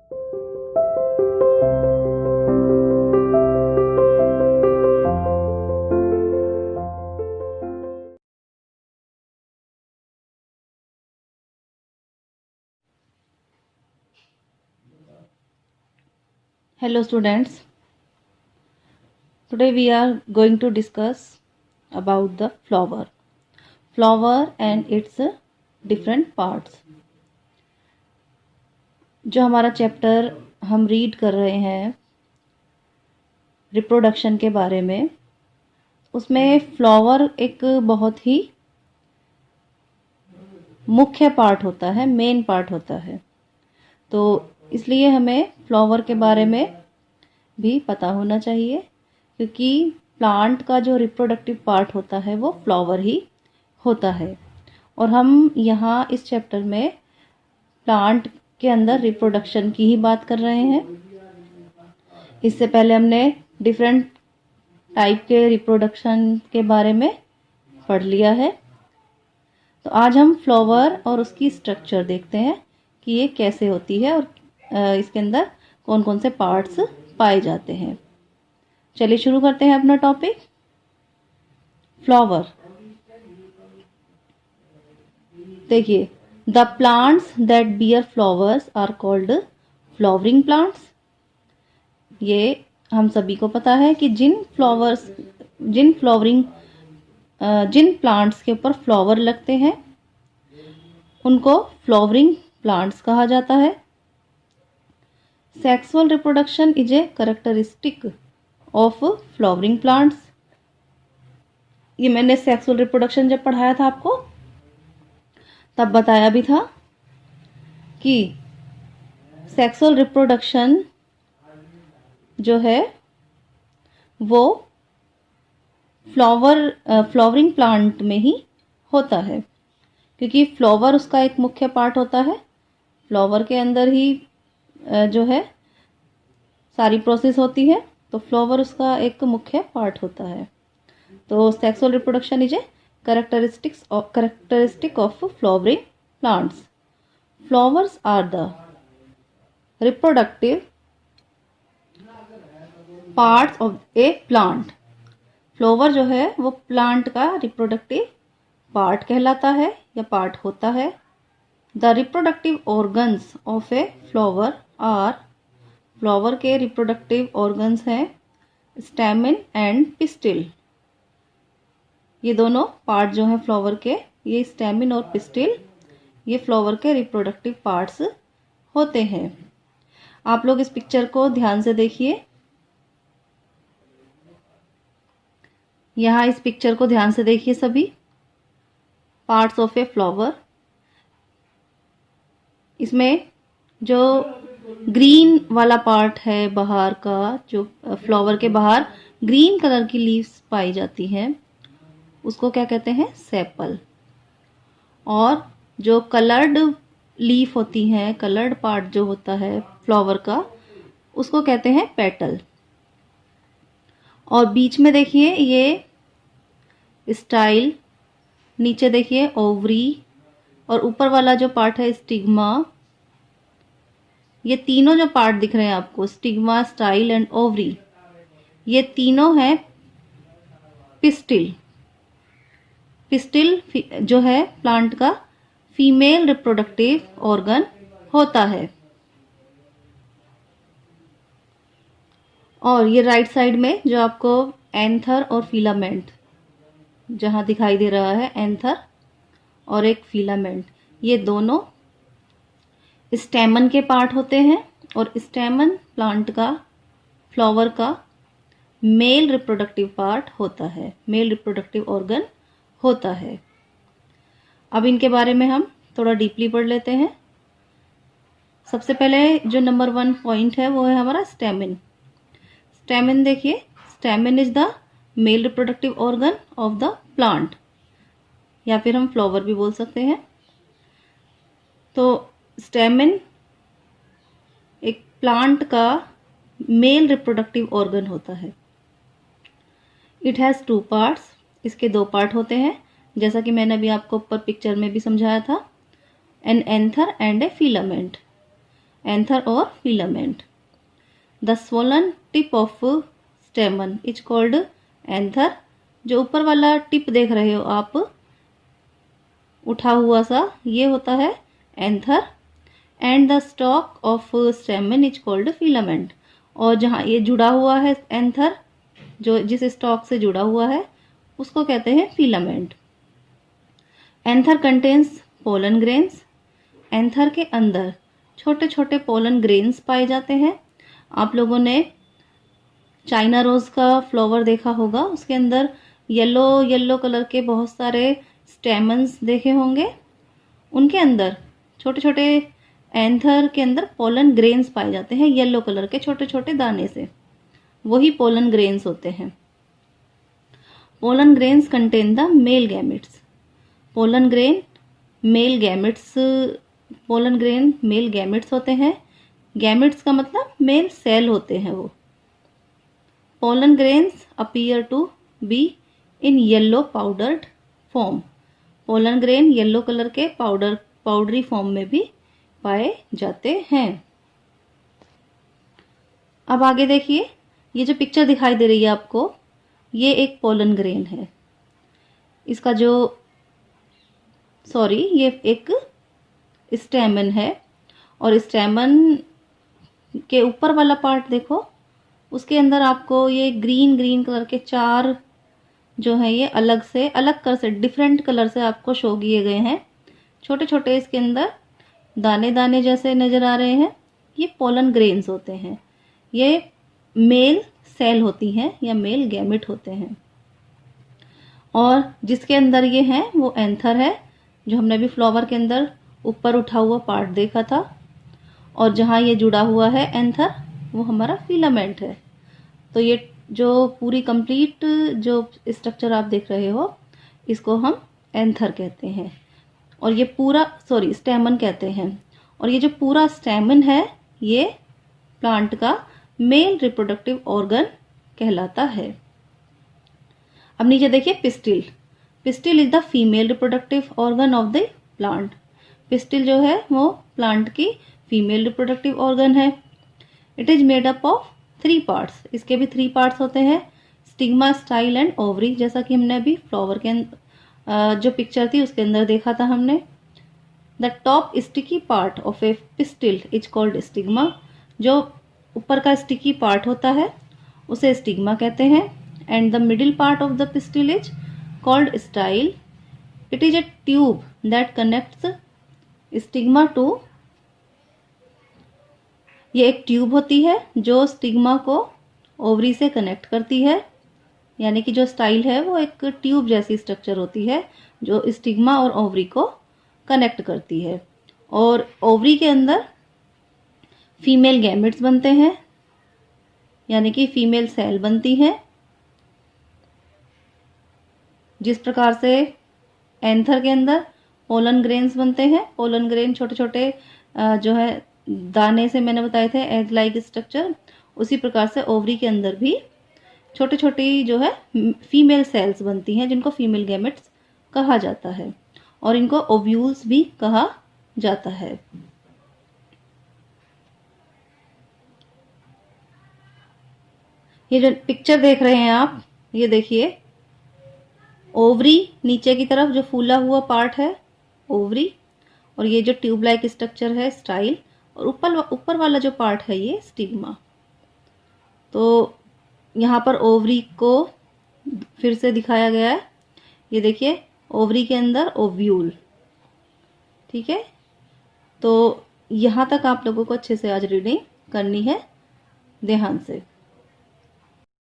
Hello students, today we are going to discuss about the flower and its different parts. जो हमारा chapter हम read कर रहे हैं रिप्रोडक्शन के बारे में, उसमें फ्लावर एक बहुत ही मुख्य पार्ट होता है, मेन पार्ट होता है। तो इसलिए हमें फ्लावर के बारे में भी पता होना चाहिए, क्योंकि प्लांट का जो रिप्रोडक्टिव पार्ट होता है वो फ्लावर ही होता है। और हम यहाँ इस चैप्टर में प्लांट के अंदर रिप्रोडक्शन की ही बात कर रहे हैं। इससे पहले हमने डिफरेंट टाइप के रिप्रोडक्शन के बारे में पढ़ लिया है। तो आज हम फ्लावर और उसकी स्ट्रक्चर देखते हैं कि ये कैसे होती है और इसके अंदर कौन कौन से पार्ट्स पाए जाते हैं। चलिए शुरू करते हैं अपना टॉपिक। फ्लावर, देखिए, the plants that bear flowers are called flowering plants. ये हम सभी को पता है कि जिन प्लांट्स के ऊपर फ्लावर लगते हैं उनको फ्लावरिंग प्लांट्स कहा जाता है। Sexual reproduction is a characteristic of flowering plants. ये मैंने सेक्सुअल रिप्रोडक्शन जब पढ़ाया था आपको तब बताया भी था कि सेक्सुअल रिप्रोडक्शन जो है वो फ्लावरिंग प्लांट में ही होता है, क्योंकि फ्लावर उसका एक मुख्य पार्ट होता है। फ्लावर के अंदर ही जो है सारी प्रोसेस होती है, तो फ्लावर उसका एक मुख्य पार्ट होता है। तो sexual reproduction is a characteristic of flowering plants. Flowers are the reproductive parts of a plant. Flower जो है वो प्लांट का रिप्रोडक्टिव पार्ट कहलाता है या पार्ट होता है। The reproductive organs of a flower are, flower के रिप्रोडक्टिव ऑर्गन्स हैं स्टैमेन एंड पिस्टिल। ये दोनों पार्ट जो हैं फ्लावर के, ये स्टैमेन और पिस्टिल, ये फ्लावर के रिप्रोडक्टिव पार्ट्स होते हैं। आप लोग इस पिक्चर को ध्यान से देखिए। यहाँ इस पिक्चर को ध्यान से देखिए सभी। पार्ट्स ऑफ ए फ्लावर, इसमें जो ग्रीन वाला पार्ट है बाहर का, जो फ्लावर के बाहर ग्रीन कलर की लीव्स पाई जाती हैं, उसको क्या कहते हैं? सेपल। और जो कलर्ड लीफ होती हैं, कलर्ड पार्ट जो होता है फ्लावर का, उसको कहते हैं पेटल। और बीच में देखिए ये स्टाइल, नीचे देखिए ओवरी, और ऊपर वाला जो पार्ट है स्टिग्मा। ये तीनों जो पार्ट दिख रहे हैं आपको, स्टिग्मा, स्टाइल एंड ओवरी, ये तीनों हैं पिस्टिल। पिस्टिल जो है प्लांट का फीमेल रिप्रोडक्टिव ऑर्गन होता है। और ये राइट साइड में जो आपको एंथर और फिलामेंट जहां दिखाई दे रहा है, एंथर और एक फिलामेंट, ये दोनों स्टेमन के पार्ट होते हैं। और स्टेमन प्लांट का, फ्लावर का मेल रिप्रोडक्टिव पार्ट होता है, मेल रिप्रोडक्टिव ऑर्गन होता है। अब इनके बारे में हम थोड़ा डीपली पढ़ लेते हैं। सबसे पहले जो नंबर 1 पॉइंट है वो है हमारा स्टेमिन। स्टेमिन देखिए, stamen is the male reproductive organ of the plant, या फिर हम फ्लावर भी बोल सकते हैं। तो स्टेमिन एक प्लांट का मेल रिप्रोडक्टिव ऑर्गन होता है। इट हैज़ 2 पार्ट्स, इसके 2 पार्ट होते हैं, जैसा कि मैंने अभी आपको ऊपर पिक्चर में भी समझाया था। An anther and a filament. Anther और filament. The swollen tip of stamen is called anther. जो ऊपर वाला टिप देख रहे हो आप उठा हुआ सा, ये होता है anther. And the stock of stamen is called filament. और जहाँ ये जुड़ा हुआ है एंथर, जो जिस स्टॉक से जुड़ा हुआ है उसको कहते हैं filament. Anther contains pollen grains. Anther के अंदर छोटे छोटे पोलन ग्रेन्स पाए जाते हैं। आप लोगों ने चाइना रोज का फ्लावर देखा होगा, उसके अंदर येलो येलो कलर के बहुत सारे स्टेमन्स देखे होंगे। उनके अंदर छोटे छोटे एंथर के अंदर पोलन ग्रेन्स पाए जाते हैं, येलो कलर के छोटे छोटे दाने से, वही पोलन ग्रेन्स होते हैं। Pollen grains contain the male gametes. Pollen grain male gametes, pollen grain male gametes होते हैं। गैमेट्स का मतलब मेल सेल होते हैं वो। Pollen grains appear to be in yellow powdered form. Pollen grain yellow colour के पाउडरी फॉर्म में भी पाए जाते हैं। अब आगे देखिए, ये जो पिक्चर दिखाई दे रही है आपको, ये एक पोलन ग्रेन है। इसका जो ये एक स्टेमन है, और स्टेमन के ऊपर वाला पार्ट देखो, उसके अंदर आपको ये ग्रीन ग्रीन कलर के 4 जो है ये अलग कर से डिफरेंट कलर से आपको शो किए गए हैं। छोटे छोटे इसके अंदर दाने दाने जैसे नजर आ रहे हैं, ये पोलन ग्रेन्स होते हैं। ये मेल सेल होती हैं या मेल गैमेट होते हैं। और जिसके अंदर ये हैं वो एंथर है, जो हमने अभी फ्लावर के अंदर ऊपर उठा हुआ पार्ट देखा था। और जहाँ ये जुड़ा हुआ है एंथर, वो हमारा फिलामेंट है। तो ये जो पूरी कंप्लीट जो स्ट्रक्चर आप देख रहे हो, इसको हम एंथर कहते हैं। और ये पूरा स्टेमन कहते हैं। और ये जो पूरा स्टेमन है, ये प्लांट का मेल रिप्रोडक्टिव ऑर्गन कहलाता है। अब नीचे देखिए pistil. Pistil is the female reproductive organ of the plant. Pistil जो है वो प्लांट की फीमेल रिप्रोडक्टिव ऑर्गन है। It is made up of 3 parts. इसके भी 3 पार्ट्स होते हैं, स्टिग्मा, स्टाइल एंड ओवरी, जैसा कि हमने अभी फ्लावर के जो पिक्चर थी उसके अंदर देखा था हमने। The top sticky part of A pistil is called stigma. जो ऊपर का स्टिकी पार्ट होता है उसे स्टिग्मा कहते हैं। And the middle part of the pistil is called style. It is a tube that connects stigma to. ये एक ट्यूब होती है जो स्टिग्मा को ओवरी से कनेक्ट करती है। यानी कि जो स्टाइल है वो एक ट्यूब जैसी स्ट्रक्चर होती है जो स्टिग्मा और ओवरी को कनेक्ट करती है। और ओवरी के अंदर फीमेल गैमेट्स बनते हैं, यानी कि फीमेल सेल बनती हैं। जिस प्रकार से एंथर के अंदर पोलन ग्रेन्स बनते हैं, पोलन ग्रेन छोटे छोटे जो है दाने से मैंने बताए थे एग लाइक स्ट्रक्चर, उसी प्रकार से ओवरी के अंदर भी छोटी छोटी जो है फीमेल सेल्स बनती हैं जिनको फीमेल गैमेट्स कहा जाता है। और इनको ओव्यूल्स भी कहा जाता है। ये जो पिक्चर देख रहे हैं आप, ये देखिए ओवरी नीचे की तरफ जो फूला हुआ पार्ट है ओवरी, और ये जो ट्यूब लाइक स्ट्रक्चर है स्टाइल, और ऊपर वाला जो पार्ट है ये स्टिग्मा। तो यहाँ पर ओवरी को फिर से दिखाया गया है। ये देखिए ओवरी के अंदर ओव्यूल। ठीक है, तो यहाँ तक आप लोगों को अच्छे से आज रीडिंग करनी है ध्यान से।